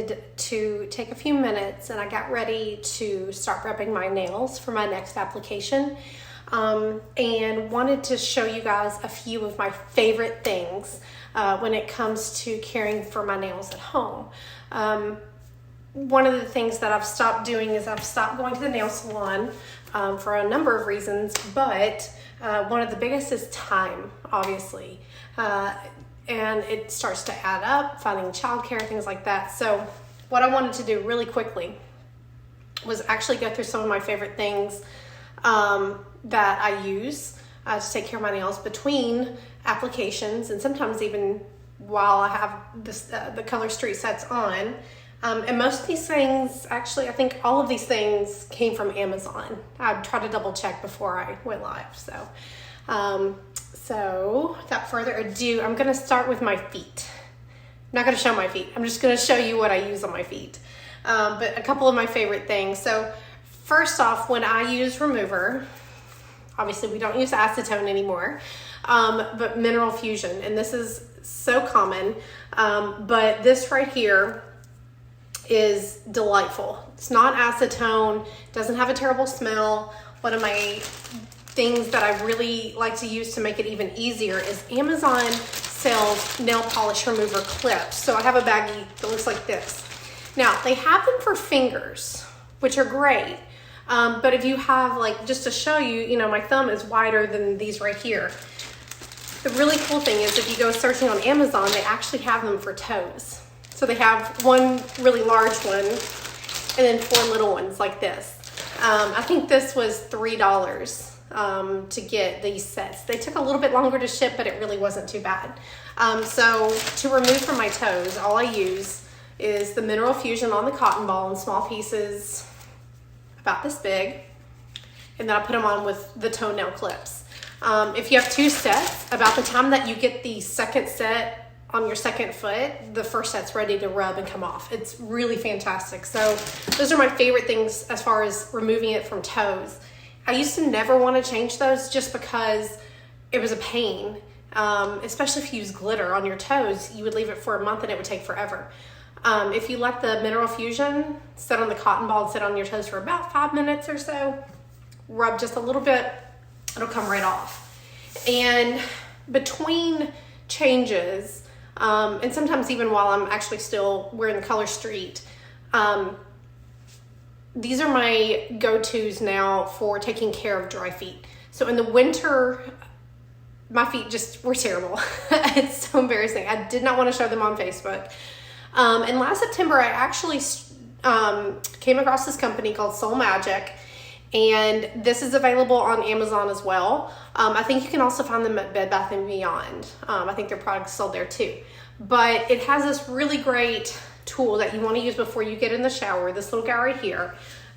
to take a few minutes and I got ready to start prepping my nails for my next application, and wanted to show you guys a few of my favorite things when it comes to caring for my nails at home. One of the things that I've stopped doing is I've stopped going to the nail salon for a number of reasons, but one of the biggest is time, obviously. And it starts to add up, finding childcare, things like that. So what I wanted to do really quickly was actually go through some of my favorite things that I use to take care of my nails between applications, and sometimes even while I have this, the Color Street sets on. And most of these things, actually, I think all of these things came from Amazon. I tried to double check before I went live. So without further ado, I'm gonna start with my feet. I'm not gonna show my feet. I'm just gonna show you what I use on my feet. But a couple of my favorite things. So first off, when I use remover, obviously we don't use acetone anymore, but Mineral Fusion, and this is so common, but this right here is delightful. It's not acetone, doesn't have a terrible smell. One of my things that I really like to use to make it even easier is Amazon sells nail polish remover clips. So I have a baggie that looks like this. Now they have them for fingers, which are great. But if you have, like, just to show you, you know, my thumb is wider than these right here. The really cool thing is if you go searching on Amazon, they actually have them for toes. So they have one really large one and then 4 little ones like this. I think this was $3 to get these sets. They took a little bit longer to ship, but it really wasn't too bad. So to remove from my toes, all I use is the Mineral Fusion on the cotton ball in small pieces, about this big, and then I put them on with the toenail clips. If you have 2 sets, about the time that you get the second set on your second foot, the first set's ready to rub and come off. It's really fantastic. So those are my favorite things as far as removing it from toes. I used to never want to change those just because it was a pain, especially if you use glitter on your toes. You would leave it for a month and it would take forever. If you let the Mineral Fusion sit on the cotton ball and sit on your toes for about 5 minutes or so, rub just a little bit, it'll come right off. And between changes, and sometimes even while I'm actually still wearing the Color Street, these are my go-tos now for taking care of dry feet. So in the winter, my feet just were terrible. It's so embarrassing. I did not want to show them on Facebook. And last September, I actually came across this company called Soul Magic, and this is available on Amazon as well. I think you can also find them at Bed Bath & Beyond. I think their products sold there too. But it has this really great tool that you want to use before you get in the shower, this little guy right here.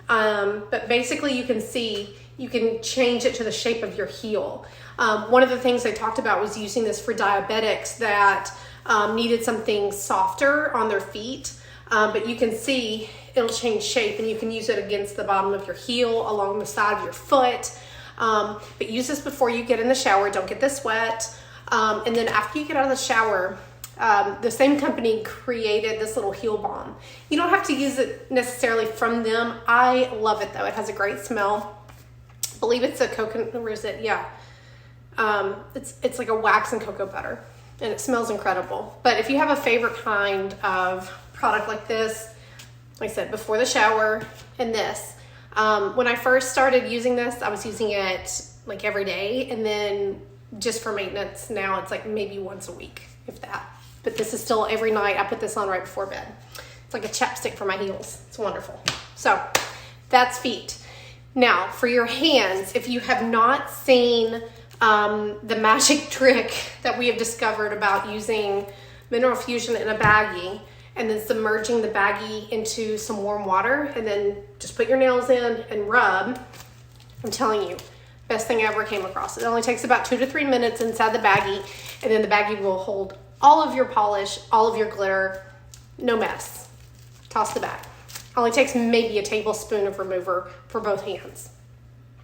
But basically you can see, you can change it to the shape of your heel. One of the things they talked about was using this for diabetics that needed something softer on their feet. But you can see it'll change shape, and you can use it against the bottom of your heel, along the side of your foot. But use this before you get in the shower. Don't get this wet. And then after you get out of the shower, the same company created this little heel balm. You don't have to use it necessarily from them. I love it though. It has a great smell. I believe it's a coconut, or is it? Yeah. It's like a wax and cocoa butter, and it smells incredible. But if you have a favorite kind of product like this, like I said, before the shower, and this, when I first started using this, I was using it like every day, and then just for maintenance, now it's like maybe once a week, if that. But this is still every night. I put this on right before bed. It's like a chapstick for my heels. It's wonderful. So that's feet. Now for your hands, if you have not seen the magic trick that we have discovered about using Mineral Fusion in a baggie and then submerging the baggie into some warm water and then just put your nails in and rub, I'm telling you, best thing I ever came across. It only takes about 2 to 3 minutes inside the baggie, and then the baggie will hold all of your polish, all of your glitter, no mess. Toss the bag. Only takes maybe a tablespoon of remover for both hands.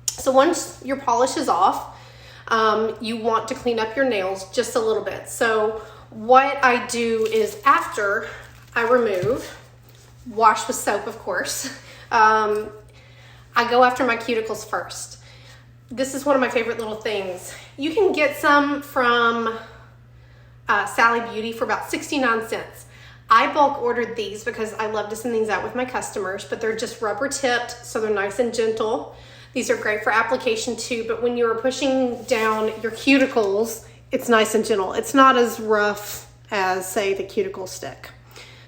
So once your polish is off, you want to clean up your nails just a little bit. So what I do is after I remove, wash with soap, of course. I go after my cuticles first. This is one of my favorite little things. You can get some from Sally Beauty for about 69 cents. I bulk ordered these because I love to send these out with my customers, but they're just rubber tipped, so they're nice and gentle. These are great for application too, but when you're pushing down your cuticles, it's nice and gentle. It's not as rough as, say, the cuticle stick.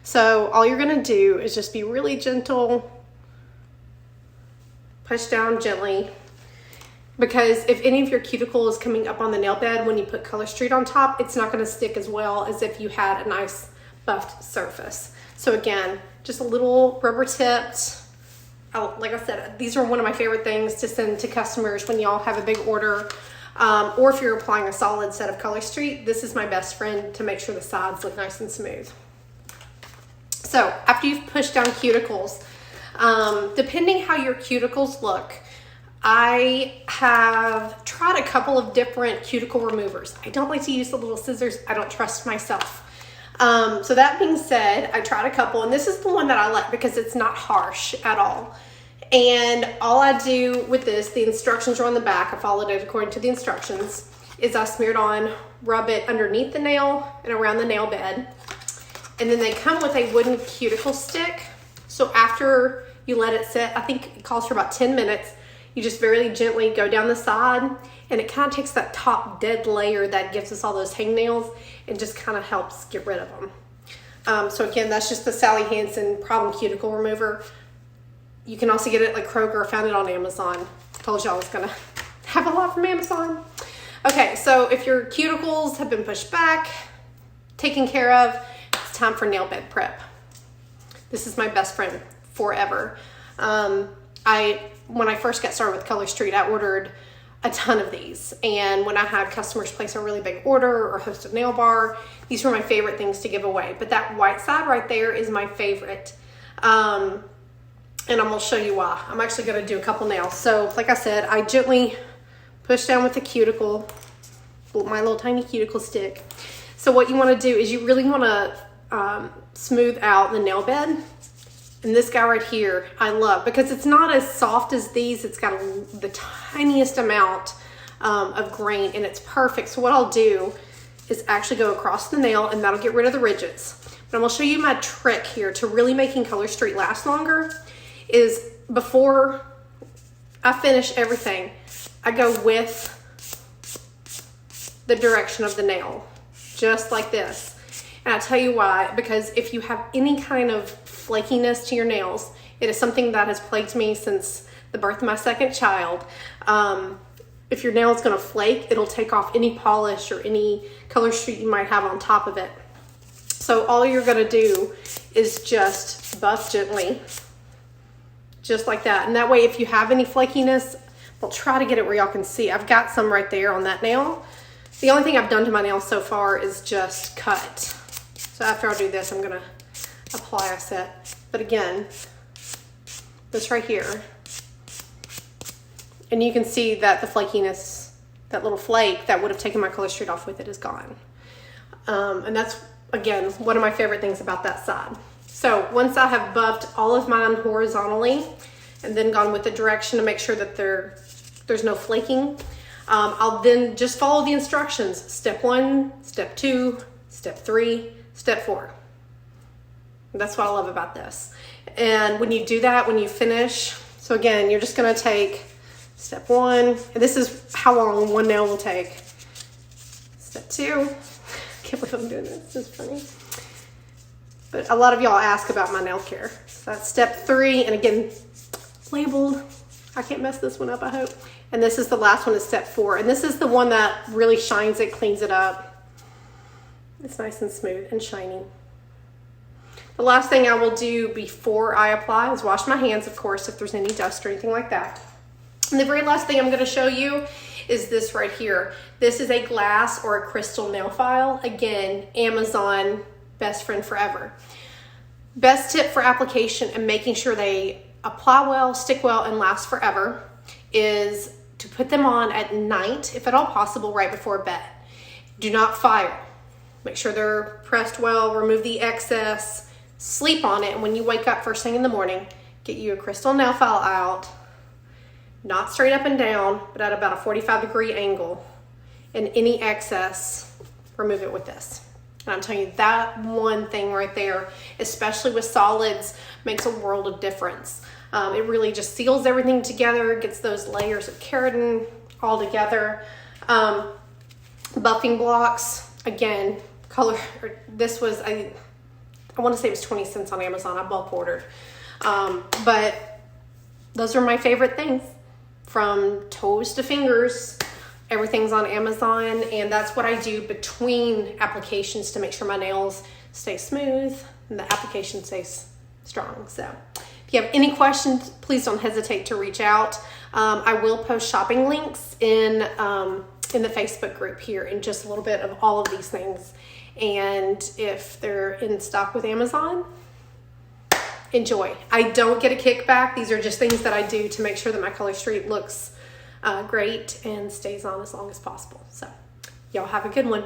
So all you're gonna do is just be really gentle, push down gently, because if any of your cuticle is coming up on the nail bed when you put Color Street on top, it's not gonna stick as well as if you had a nice buffed surface. So again, just a little rubber tipped. Oh, like I said, these are one of my favorite things to send to customers when y'all have a big order, or if you're applying a solid set of Color Street, this is my best friend to make sure the sides look nice and smooth. So after you've pushed down cuticles, depending how your cuticles look, I have tried a couple of different cuticle removers. I don't like to use the little scissors. I don't trust myself. So that being said, I tried a couple, and this is the one that I like because it's not harsh at all. And all I do with this, the instructions are on the back, I followed it according to the instructions, is I smear it on, rub it underneath the nail and around the nail bed. And then they come with a wooden cuticle stick. So after you let it sit, I think it calls for about 10 minutes, you just very gently go down the side, and it kind of takes that top dead layer that gives us all those hangnails and just kind of helps get rid of them. So again, that's just the Sally Hansen Problem Cuticle Remover. You can also get it like Kroger. I found it on Amazon. Told you I was gonna have a lot from Amazon. Okay, so if your cuticles have been pushed back, taken care of, it's time for nail bed prep. This is my best friend forever. When I first got started with Color Street, I ordered a ton of these. And when I had customers place a really big order or host a nail bar, these were my favorite things to give away. But that white side right there is my favorite. And I'm gonna show you why. I'm actually gonna do a couple nails. So like I said, I gently push down with the cuticle, my little tiny cuticle stick. So what you wanna do is you really wanna smooth out the nail bed. And this guy right here, I love because it's not as soft as these. It's got the tiniest amount of grain, and it's perfect. So what I'll do is actually go across the nail, and that'll get rid of the ridges. But I'm gonna show you my trick here to really making Color Street last longer is before I finish everything, I go with the direction of the nail, just like this. And I'll tell you why, because if you have any kind of flakiness to your nails, it is something that has plagued me since the birth of my second child. If your nail is gonna flake, it'll take off any polish or any Color Street you might have on top of it. So all you're gonna do is just buff gently, just like that. And that way, if you have any flakiness, I'll try to get it where y'all can see. I've got some right there on that nail. The only thing I've done to my nails so far is just cut. So after I do this, I'm gonna apply a set. But again, this right here, and you can see that the flakiness, that little flake that would have taken my Color Street off with it is gone. And that's, again, one of my favorite things about that side. So once I have buffed all of mine horizontally and then gone with the direction to make sure that there's no flaking, I'll then just follow the instructions. Step 1, step 2, step 3, step 4. That's what I love about this. And when you do that, when you finish, so again, you're just gonna take step 1, and this is how long one nail will take. Step 2, can't believe I'm doing this, this is funny. But a lot of y'all ask about my nail care. So that's step 3, and again, it's labeled. I can't mess this one up, I hope. And this is the last one, is step 4. And this is the one that really shines it, cleans it up. It's nice and smooth and shiny. The last thing I will do before I apply is wash my hands, of course, if there's any dust or anything like that. And the very last thing I'm going to show you is this right here. This is a glass or a crystal nail file. Again, Amazon, best friend forever. Best tip for application and making sure they apply well, stick well, and last forever is to put them on at night, if at all possible, right before bed. Do not file. Make sure they're pressed well, remove the excess, sleep on it, and when you wake up first thing in the morning, get you a crystal nail file out, not straight up and down, but at about a 45-degree angle, and any excess, remove it with this. And I'm telling you, that one thing right there, especially with solids, makes a world of difference. It really just seals everything together, gets those layers of keratin all together. Buffing blocks, again, color, this was, I want to say it was 20 cents on Amazon. I bulk ordered. But those are my favorite things. From toes to fingers, everything's on Amazon, and that's what I do between applications to make sure my nails stay smooth and the application stays strong. So if you have any questions, please don't hesitate to reach out. I will post shopping links in the Facebook group here in just a little bit of all of these things. And if they're in stock with Amazon, enjoy. I don't get a kickback. These are just things that I do to make sure that my color streak looks great and stays on as long as possible. So y'all have a good one.